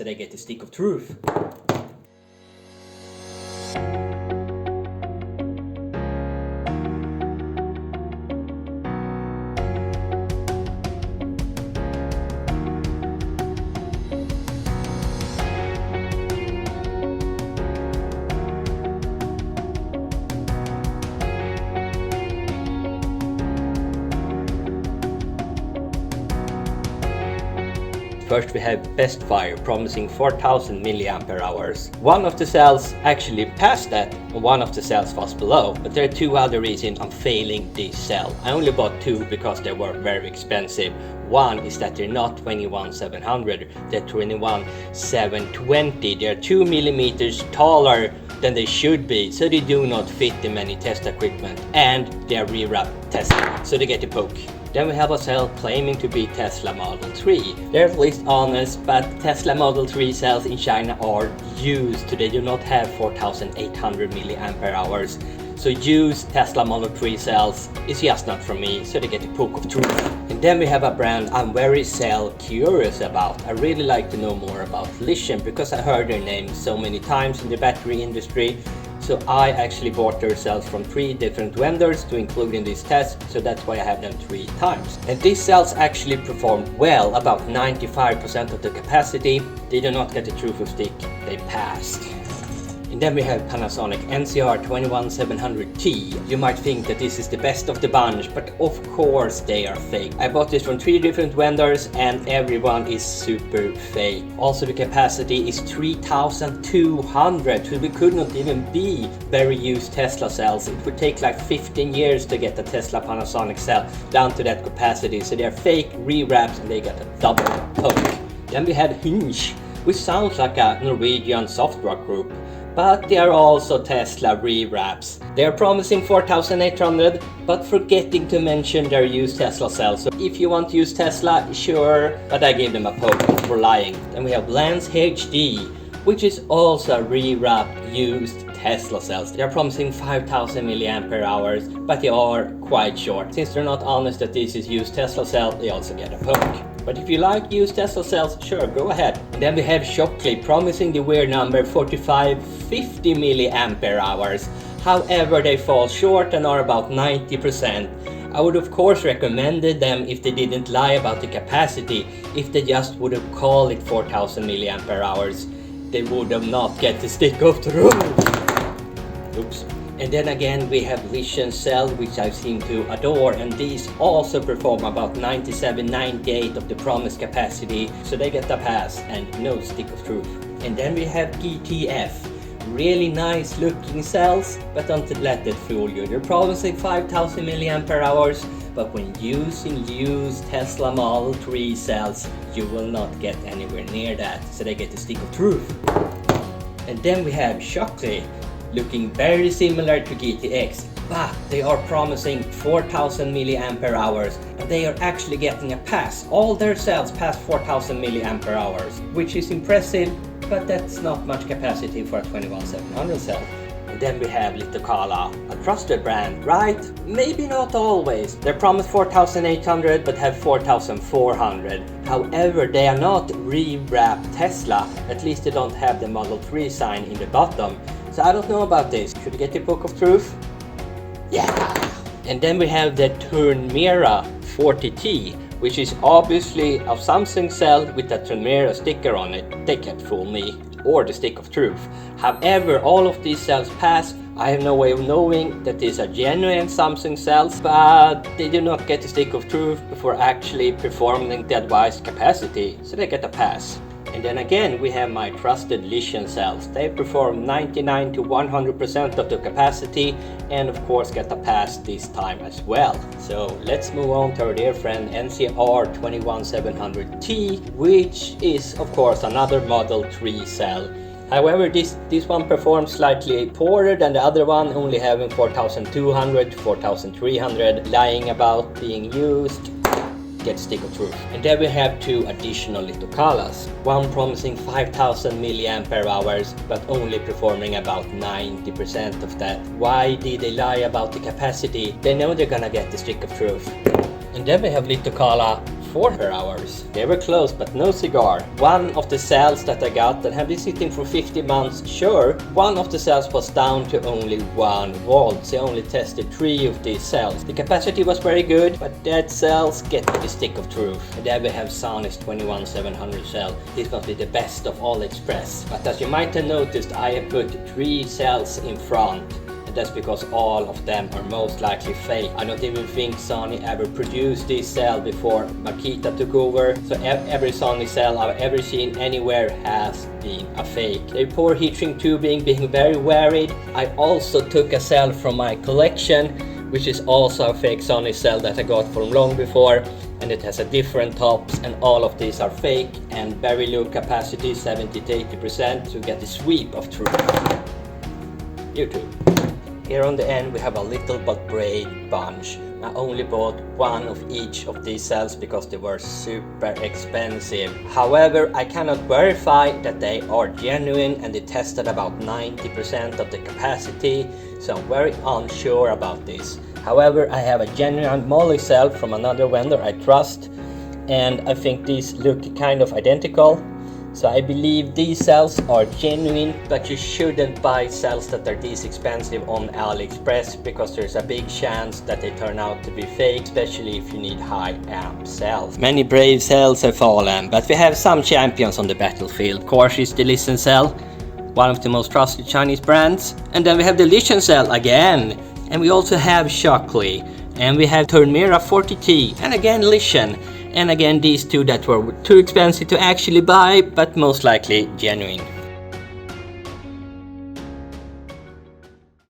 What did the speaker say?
so they get the stick of truth. First we have best fire, promising 4000 milliampere hours. One of the cells actually passed that, and one of the cells was below. But there are two other reasons I'm failing this cell. I only bought two because they were very expensive. One is that they're not 21700, they're 21720. They're 2 millimeters taller than they should be, so they do not fit in many test equipment. And they're Rewraped Teslas, so they get a poke. Then we have a cell claiming to be Tesla Model 3. They're at least honest, but Tesla Model 3 cells in China are used, so they do not have 4800 milliampere hours. So used Tesla Model 3 cells is just not for me, so they get a poke of truth. And then we have a brand I'm very cell curious about. I really like to know more about lithium because I heard their name so many times in the battery industry. So I actually bought their cells from 3 different vendors to include in this test, so that's why I have them 3 times. And these cells actually performed well, about 95% of the capacity. They do not get the truth of stick, they passed. And then we have Panasonic NCR21700T. You might think that this is the best of the bunch, but of course they are fake. I bought this from 3 different vendors and everyone is super fake. Also the capacity is 3200, so we could not even be very used Tesla cells. It would take like 15 years to get a Tesla Panasonic cell down to that capacity. So they are fake rewraps and they got a double poke. Then we had Hinge, which sounds like a Norwegian software group. But they are also Tesla rewraps. They are promising 4800, but forgetting to mention their used Tesla cells. So if you want to use Tesla, sure, but I gave them a poke for lying. Then we have Lens HD, which is also rewrapped used Tesla cells. They are promising 5000 milliampere hours, but they are quite short. Since they're not honest that this is used Tesla cell, they also get a poke. But if you like used Tesla cells, sure, go ahead. And then we have Shockley promising the weird number 4550 milliampere hours. However, they fall short and are about 90%. I would of course recommended them if they didn't lie about the capacity. If they just would have called it 4000 milliampere hours, they would have not get the stick of truth. Oops. And then again we have Vision Cell, which I seem to adore, and these also perform about 97-98 of the promised capacity, so they get a pass and no stick of truth. And then we have ETF, really nice looking cells, but don't let it fool you. They're promising 5000 milliampere hours, but when using used Tesla Model 3 cells, you will not get anywhere near that, so they get the stick of truth. And then we have Shockley, looking very similar to GTX, but they are promising 4000 milliampere hours, and they are actually getting a pass. All their cells pass 4000 milliampere hours, which is impressive, but that's not much capacity for a 21700 cell. And then we have Litokala, a trusted brand, right? Maybe not always. They promise 4800 but have 4400. However, they are not Rewraped Tesla, at least they don't have the Model 3 sign in the bottom. So I don't know about this. Should we get the poke of truth? Yeah! And then we have the Turnmira 40T, which is obviously a Samsung cell with a Turnmira sticker on it. They can't fool me, or the stick of truth. However, all of these cells pass. I have no way of knowing that these are genuine Samsung cells, but they do not get the stick of truth before actually performing the advised capacity, so they get a pass. And then again we have my trusted lithium cells. They perform 99 to 100% of the capacity and of course get a pass this time as well. So let's move on to our dear friend NCR21700T, which is of course another Model 3 cell. However, this one performs slightly poorer than the other one, only having 4200 to 4300, lying about being used. Get stick of truth. And then we have 2 additional Litokalas, one promising 5000 milliampere hours but only performing about 90% of that. Why did they lie about the capacity? They know they're gonna get the stick of truth. And then we have Litokala 4 hours. They were closed, but no cigar. One of the cells that I got that had been sitting for 50 months, sure, one of the cells was down to only 1 volt. They only tested 3 of these cells. The capacity was very good, but dead cells get the stick of truth. And there we have Sony's 21700 cell. This must be the best of aliexpress. But as you might have noticed, I have put 3 cells in front. And that's because all of them are most likely fake. I don't even think Sony ever produced this cell before Makita took over. So every Sony cell I've ever seen anywhere has been a fake. They poor heat shrink tubing, being very worried. I also took a cell from my collection, which is also a fake Sony cell that I got from long before, and it has a different tops, and all of these are fake and very low capacity, 70 to 80%, to get the sweep of truth. YouTube. Here on the end we have a little but brave bunch. I only bought 1 of each of these cells because they were super expensive. However, I cannot verify that they are genuine, and they tested about 90% of the capacity, so I'm very unsure about this. However, I have a genuine moly cell from another vendor I trust, and I think these look kind of identical. So I believe these cells are genuine, but you shouldn't buy cells that are this expensive on AliExpress, because there's a big chance that they turn out to be fake, especially if you need high amp cells. Many brave cells have fallen, but we have some champions on the battlefield. Of course, it's the Listen cell, one of the most trusted Chinese brands. And then we have the Listen cell again. And we also have Shockley. And we have Turnmira 40T, and again Listen. And again these 2 that were too expensive to actually buy, but most likely genuine.